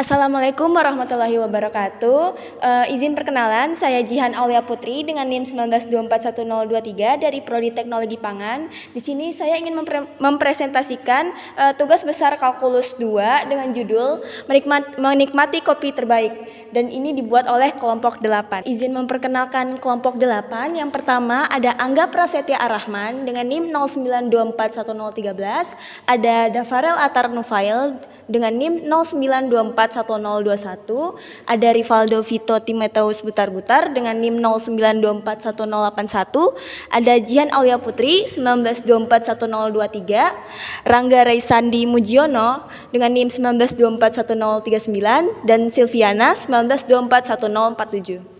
Assalamualaikum warahmatullahi wabarakatuh. Izin perkenalan, saya Jihan Aulia Putri dengan NIM 19241023 dari Prodi Teknologi Pangan. Di sini saya ingin mempresentasikan tugas besar Kalkulus 2 dengan judul Menikmati Kopi Terbaik. Dan ini dibuat oleh kelompok 8. Izin memperkenalkan kelompok 8. Yang pertama ada Angga Prasetya Arrahman dengan NIM 09241013, ada Dafarel Atar Nufail dengan NIM 09241021, ada Rivaldo Vito Timoteus Butar-Butar dengan NIM 09241081, ada Jihan Aulia Putri 19241023, Rangga Reisandi Mujiono dengan NIM 19241039, dan Silviana 19241047.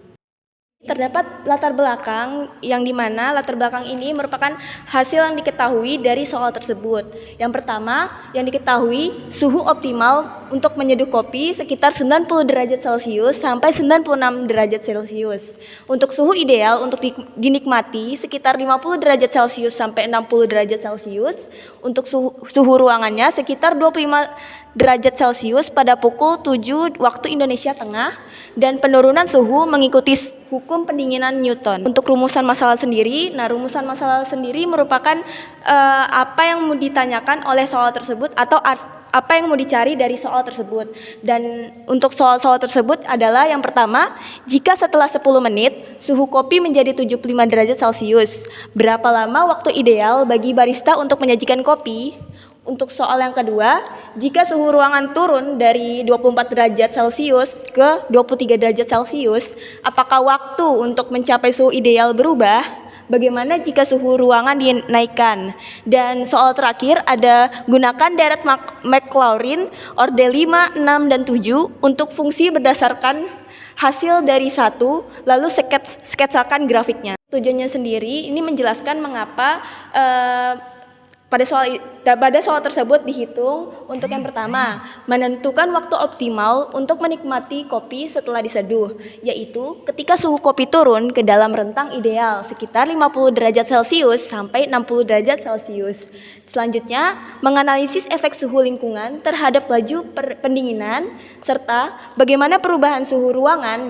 Terdapat latar belakang yang dimana latar belakang ini merupakan hasil yang diketahui dari soal tersebut. Yang pertama, yang diketahui suhu optimal untuk menyeduh kopi sekitar 90 derajat Celcius sampai 96 derajat Celcius. Untuk suhu ideal untuk dinikmati sekitar 50 derajat Celcius sampai 60 derajat Celcius. Untuk suhu ruangannya sekitar 25 derajat Celcius pada pukul 7 waktu Indonesia Tengah, dan penurunan suhu mengikuti hukum pendinginan Newton. Untuk rumusan masalah sendiri, rumusan masalah sendiri merupakan apa yang mau ditanyakan oleh soal tersebut atau apa yang mau dicari dari soal tersebut. Dan untuk soal-soal tersebut adalah yang pertama, jika setelah 10 menit suhu kopi menjadi 75 derajat Celcius, berapa lama waktu ideal bagi barista untuk menyajikan kopi? Untuk soal yang kedua, jika suhu ruangan turun dari 24 derajat Celcius ke 23 derajat Celcius, apakah waktu untuk mencapai suhu ideal berubah? Bagaimana jika suhu ruangan dinaikkan? Dan soal terakhir ada gunakan deret Maclaurin orde 5, 6, dan 7 untuk fungsi berdasarkan hasil dari satu, lalu sketsakan grafiknya. Tujuannya sendiri ini menjelaskan mengapa pada soal tersebut dihitung untuk yang pertama, menentukan waktu optimal untuk menikmati kopi setelah diseduh, yaitu ketika suhu kopi turun ke dalam rentang ideal sekitar 50 derajat Celcius sampai 60 derajat Celcius. Selanjutnya, menganalisis efek suhu lingkungan terhadap laju pendinginan serta bagaimana perubahan suhu ruangan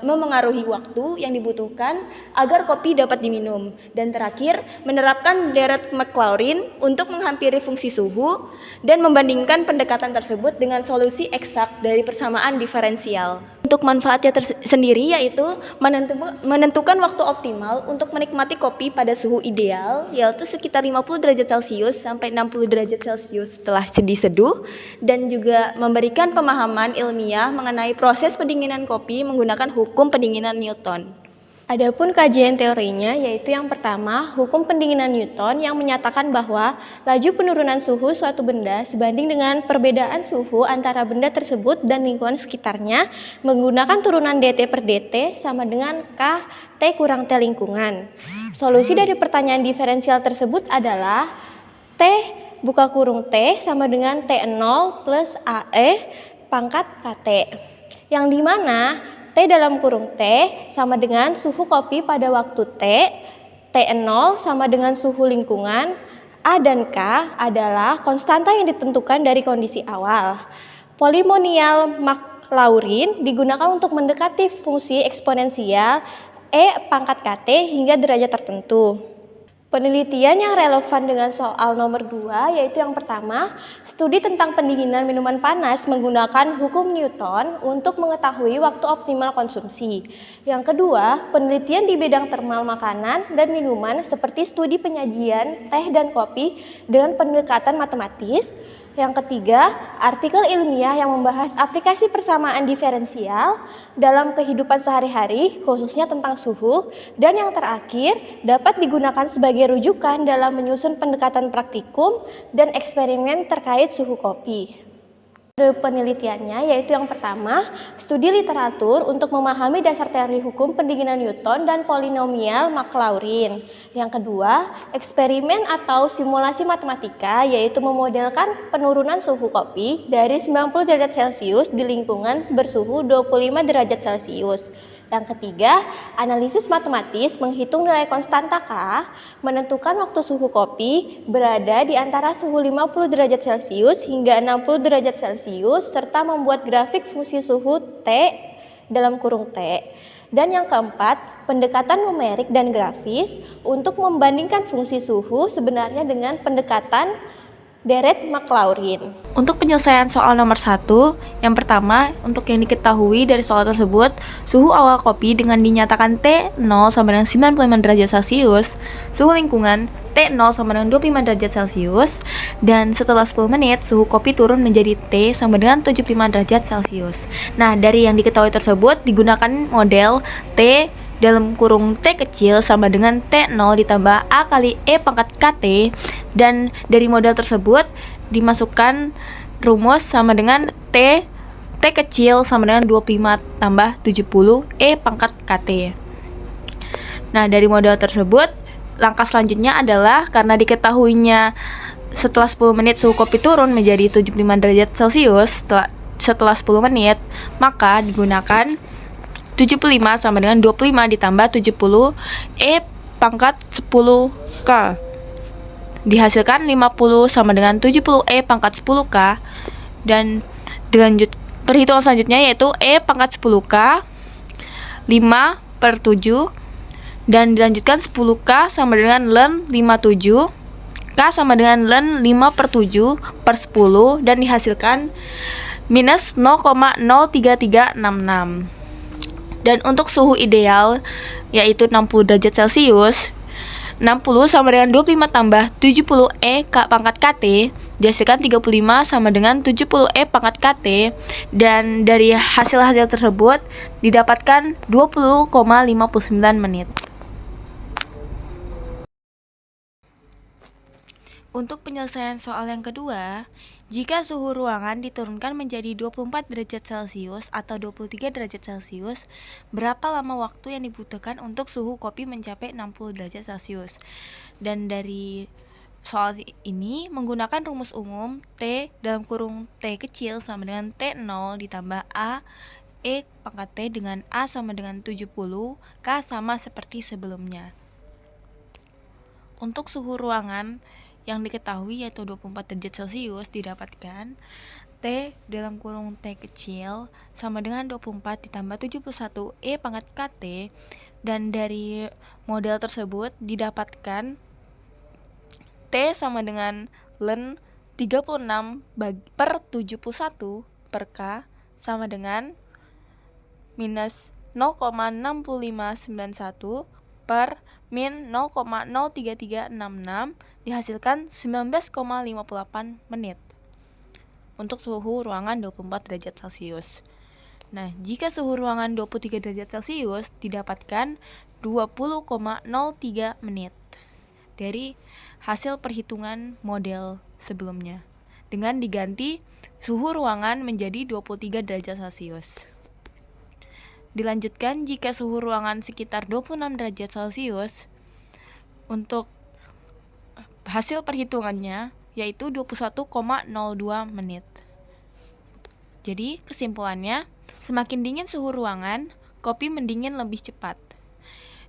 memengaruhi waktu yang dibutuhkan agar kopi dapat diminum. Dan terakhir, menerapkan deret Maclaurin untuk menghampiri fungsi suhu dan membandingkan pendekatan tersebut dengan solusi eksak dari persamaan diferensial. Untuk manfaatnya sendiri yaitu menentukan waktu optimal untuk menikmati kopi pada suhu ideal, yaitu sekitar 50 derajat Celcius sampai 60 derajat Celcius setelah diseduh, dan juga memberikan pemahaman ilmiah mengenai proses pendinginan kopi menggunakan hukum pendinginan Newton. Adapun kajian teorinya yaitu yang pertama, hukum pendinginan Newton yang menyatakan bahwa laju penurunan suhu suatu benda sebanding dengan perbedaan suhu antara benda tersebut dan lingkungan sekitarnya menggunakan turunan dt per dt sama dengan K T kurang T lingkungan. Solusi dari pertanyaan diferensial tersebut adalah T buka kurung T sama dengan T0 plus AE pangkat KT, yang dimana T dalam kurung T sama dengan suhu kopi pada waktu T, T0 sama dengan suhu lingkungan, A dan K adalah konstanta yang ditentukan dari kondisi awal. Polinomial Maclaurin digunakan untuk mendekati fungsi eksponensial E pangkat KT hingga derajat tertentu. Penelitian yang relevan dengan soal nomor 2 yaitu yang pertama, studi tentang pendinginan minuman panas menggunakan hukum Newton untuk mengetahui waktu optimal konsumsi. Yang kedua, penelitian di bidang termal makanan dan minuman seperti studi penyajian teh dan kopi dengan pendekatan matematis. Yang ketiga, artikel ilmiah yang membahas aplikasi persamaan diferensial dalam kehidupan sehari-hari, khususnya tentang suhu. Dan yang terakhir, dapat digunakan sebagai rujukan dalam menyusun pendekatan praktikum dan eksperimen terkait suhu kopi. Penelitiannya yaitu yang pertama, studi literatur untuk memahami dasar teori hukum pendinginan Newton dan polinomial Maclaurin. Yang kedua, eksperimen atau simulasi matematika yaitu memodelkan penurunan suhu kopi dari 90 derajat Celcius di lingkungan bersuhu 25 derajat Celcius. Yang ketiga, analisis matematis menghitung nilai konstanta K, menentukan waktu suhu kopi berada di antara suhu 50 derajat Celcius hingga 60 derajat Celcius, serta membuat grafik fungsi suhu T dalam kurung T. Dan yang keempat, pendekatan numerik dan grafis untuk membandingkan fungsi suhu sebenarnya dengan pendekatan Deret-Maclaurin. Untuk penyelesaian soal nomor 1, yang pertama, untuk yang diketahui dari soal tersebut, suhu awal kopi dengan dinyatakan T0 sama dengan 95 derajat Celcius, suhu lingkungan T0 sama dengan 25 derajat Celcius, dan setelah 10 menit, suhu kopi turun menjadi T sama dengan 75 derajat Celcius. Nah, dari yang diketahui tersebut, digunakan model T dalam kurung T kecil sama dengan T0 ditambah A kali E pangkat KT, dan dari model tersebut dimasukkan rumus sama dengan T kecil sama dengan 25 tambah 70 E pangkat KT. Nah, dari model tersebut langkah selanjutnya adalah karena diketahuinya setelah 10 menit suhu kopi turun menjadi 75 derajat Celcius setelah 10 menit, maka digunakan 75 sama dengan 25 ditambah 70 E pangkat 10 K. Dihasilkan 50 sama dengan 70 E pangkat 10 K. Dan perhitungan selanjutnya yaitu E pangkat 10 K 5/7. Dan dilanjutkan 10 K sama dengan ln 57, K sama dengan ln 5/7/10, dan dihasilkan minus 0,03366. Dan untuk suhu ideal yaitu 60 derajat Celcius, 60 sama dengan 25 tambah 70 E K pangkat KT dihasilkan 35 sama dengan 70 E pangkat KT, dan dari hasil-hasil tersebut didapatkan 20,59 menit. Untuk penyelesaian soal yang kedua, jika suhu ruangan diturunkan menjadi 24 derajat Celcius atau 23 derajat Celcius, berapa lama waktu yang dibutuhkan untuk suhu kopi mencapai 60 derajat Celcius? Dan dari soal ini menggunakan rumus umum T dalam kurung T kecil sama dengan T0 ditambah A E pangkat T dengan A sama dengan 70, K sama seperti sebelumnya. Untuk suhu ruangan yang diketahui yaitu 24 derajat Celcius didapatkan T dalam kurung T kecil sama dengan 24 ditambah 71 E pangkat KT, dan dari model tersebut didapatkan T sama dengan ln 36/71 per K sama dengan minus 0,6591 per min 0,03366, dihasilkan 19,58 menit untuk suhu ruangan 24 derajat Celcius. Nah, jika suhu ruangan 23 derajat Celcius didapatkan 20,03 menit dari hasil perhitungan model sebelumnya dengan diganti suhu ruangan menjadi 23 derajat Celcius. Dilanjutkan jika suhu ruangan sekitar 26 derajat Celcius, untuk hasil perhitungannya yaitu 21,02 menit. Jadi kesimpulannya, semakin dingin suhu ruangan, kopi mendingin lebih cepat.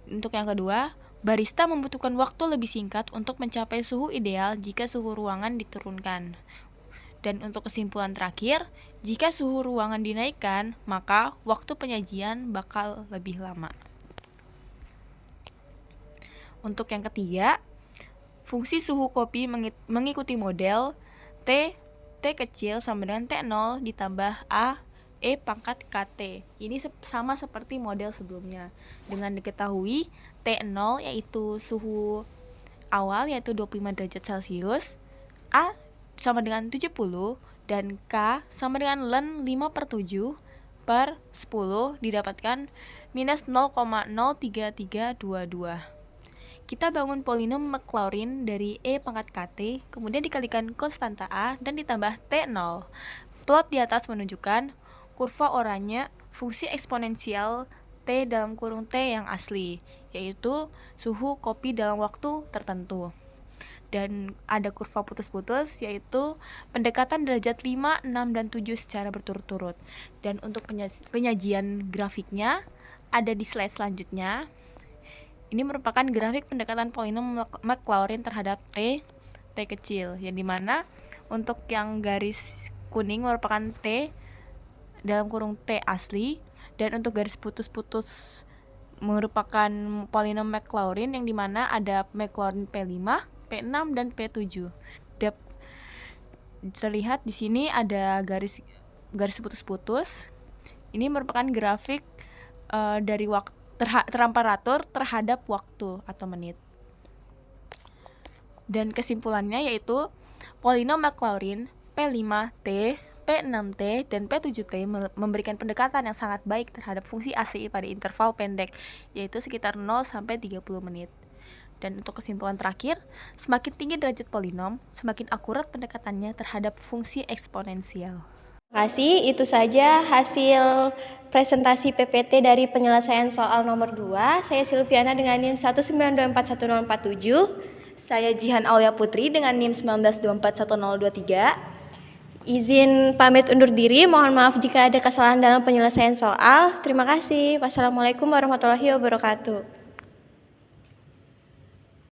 Untuk yang kedua, barista membutuhkan waktu lebih singkat untuk mencapai suhu ideal jika suhu ruangan diturunkan. Dan untuk kesimpulan terakhir, jika suhu ruangan dinaikkan, maka waktu penyajian bakal lebih lama. Untuk yang ketiga, fungsi suhu kopi mengikuti model T kecil sama dengan T0 ditambah A E pangkat KT. Ini sama seperti model sebelumnya. Dengan diketahui T0 yaitu suhu awal yaitu 25 derajat Celcius, A sama dengan 70, dan K sama dengan ln 5/7/10 didapatkan minus 0,03322. Kita bangun polinom Maclaurin dari E pangkat KT, kemudian dikalikan konstanta A dan ditambah T0. Plot di atas menunjukkan kurva oranye fungsi eksponensial T dalam kurung T yang asli, yaitu suhu kopi dalam waktu tertentu. Dan ada kurva putus-putus yaitu pendekatan derajat 5, 6, dan 7 secara berturut-turut. Dan untuk penyajian grafiknya, ada di slide selanjutnya. Ini merupakan grafik pendekatan polinom Maclaurin terhadap T kecil, yang dimana untuk yang garis kuning merupakan T dalam kurung T asli, dan untuk garis putus-putus merupakan polinom Maclaurin, yang dimana ada Maclaurin P5, P6, dan P7. Terlihat di sini ada garis putus-putus. Ini merupakan grafik dari waktu teramparatur terhadap waktu atau menit. Dan kesimpulannya yaitu polinom Maclaurin P5T, P6T, dan P7T memberikan pendekatan yang sangat baik terhadap fungsi ACI pada interval pendek, yaitu sekitar 0 sampai 30 menit. Dan untuk kesimpulan terakhir, semakin tinggi derajat polinom, semakin akurat pendekatannya terhadap fungsi eksponensial. Terima kasih, itu saja hasil presentasi PPT dari penyelesaian soal nomor 2. Saya Silviana dengan NIM 1924147. Saya Jihan Aulia Putri dengan NIM 1924123. Izin pamit undur diri, mohon maaf jika ada kesalahan dalam penyelesaian soal. Terima kasih. Wassalamualaikum warahmatullahi wabarakatuh.